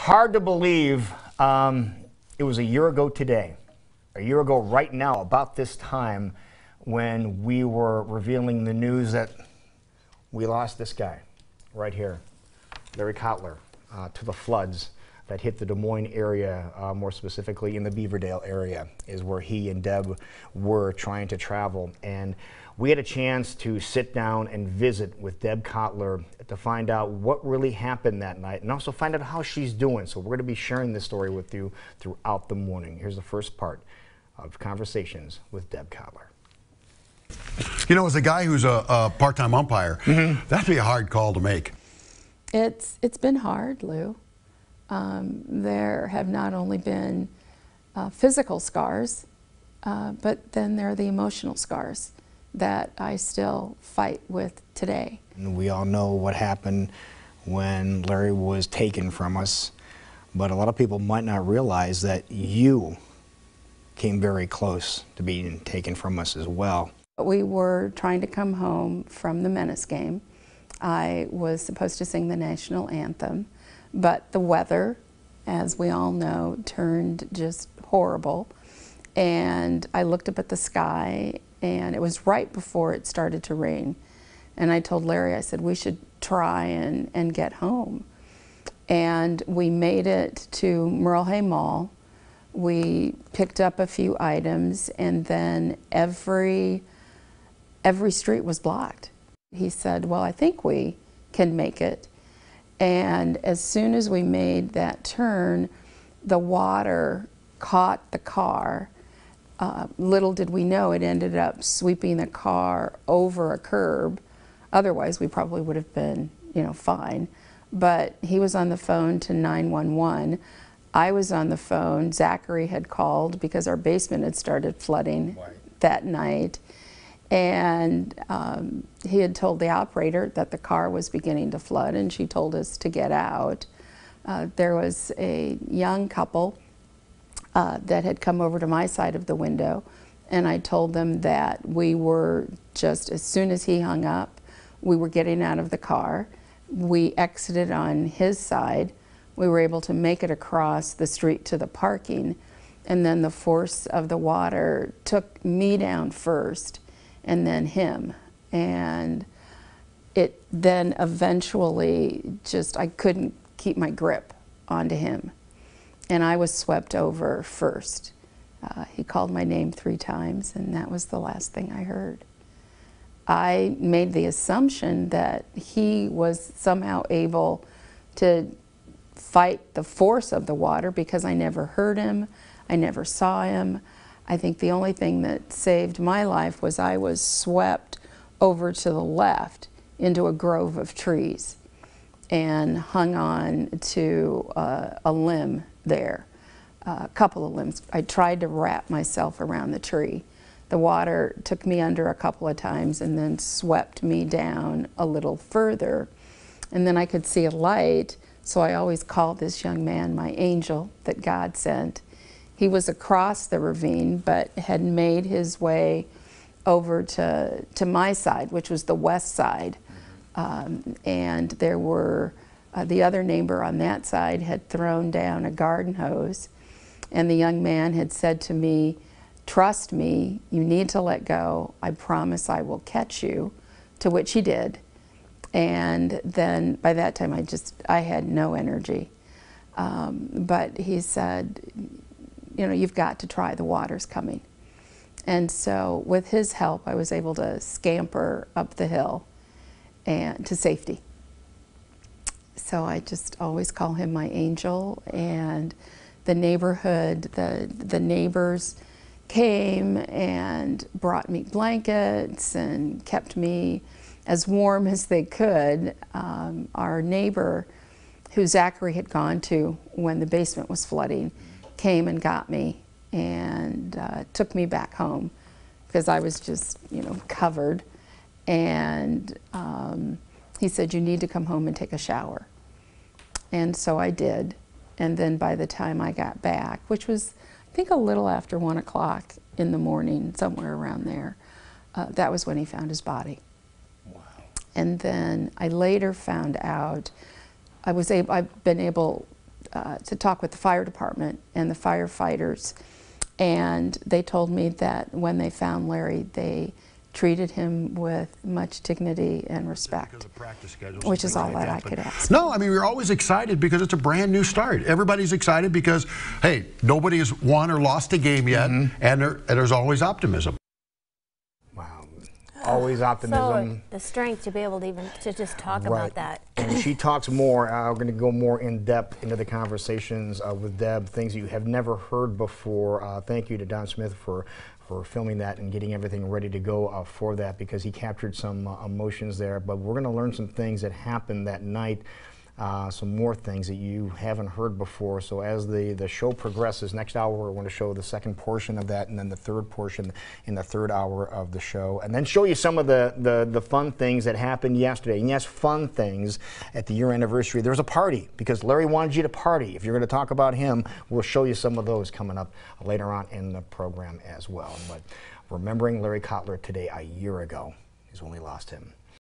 hard to believe it was a year ago today, a year ago right now, about this time, when we were revealing the news that we lost this guy right here, Larry Cotlar, to the floods that hit the Des Moines area, more specifically in the Beaverdale area, is where he and Deb were trying to travel. And we had a chance to sit down and visit with Deb Cotlar to find out what really happened that night and also find out how she's doing. So we're going to be sharing this story with you throughout the morning. Here's the first part of Conversations with Deb Cotlar. You know, as a guy who's a part-time umpire, that'd be a hard call to make. It's been hard, Lou. There have not only been physical scars, but then there are the emotional scars that I still fight with today. We all know what happened when Larry was taken from us, but a lot of people might not realize that you came very close to being taken from us as well. We were trying to come home from the Menace game. I was supposed to sing the national anthem, but the weather, as we all know, turned just horrible. And I looked up at the sky, and it was right before it started to rain. And I told Larry, I said, we should try and get home. And we made it to Merle Hay Mall. We picked up a few items, and then every street was blocked. He said, well, I think we can make it. And as soon as we made that turn, the water caught the car. Little did we know it ended up sweeping the car over a curb. Otherwise, we probably would have been, fine. But he was on the phone to 911. I was on the phone. Zachary had called because our basement had started flooding that night. And he had told the operator that the car was beginning to flood, and she told us to get out. There was a young couple that had come over to my side of the window, and I told them that we were just, as soon as he hung up, we were getting out of the car. We exited on his side. We were able to make it across the street to the parking, and then the force of the water took me down first, and then him. And it then eventually I couldn't keep my grip onto him. And I was swept over first. He called my name 3 times, and that was the last thing I heard. I made the assumption that he was somehow able to fight the force of the water because I never heard him, I never saw him. I think the only thing that saved my life was I was swept over to the left into a grove of trees and hung on to a limb there, a couple of limbs. I tried to wrap myself around the tree. The water took me under a couple of times and then swept me down a little further. And then I could see a light, so I always called this young man my angel that God sent. He was across the ravine, but had made his way over to my side, which was the west side. And there were, the other neighbor on that side had thrown down a garden hose, and the young man had said to me, trust me, you need to let go. I promise I will catch you, to which he did. And then by that time I had no energy. But he said, you've got to try, the water's coming. And so with his help, I was able to scamper up the hill and to safety. So I just always call him my angel. And the neighborhood, the neighbors came and brought me blankets and kept me as warm as they could. Our neighbor, who Zachary had gone to when the basement was flooding, came and got me and took me back home because I was just, covered. And he said, you need to come home and take a shower. And so I did. And then by the time I got back, which was, I think, a little after 1 o'clock in the morning, somewhere around there, that was when he found his body. Wow. And then I later found out I've been able to talk with the fire department and the firefighters, and they told me that when they found Larry, they treated him with much dignity and respect, which is all that I could ask. No, I mean, we're always excited because it's a brand new start. Everybody's excited because, hey, nobody has won or lost a game yet, and there's always optimism. Wow. Always optimism. So the strength to be able to even to just talk about that. And she talks more. We're going to go more in depth into the conversations with Deb, things you have never heard before. Thank you to Don Smith for filming that and getting everything ready to go for that, because he captured some emotions there. But we're going to learn some things that happened that night, some more things that you haven't heard before. So as the show progresses, next hour we're going to show the second portion of that, and then the third portion in the third hour of the show, and then show you some of the fun things that happened yesterday. And yes, fun things at the year anniversary. There was a party because Larry wanted you to party. If you're going to talk about him, we'll show you some of those coming up later on in the program as well. But remembering Larry Cotlar today, a year ago, is when we lost him.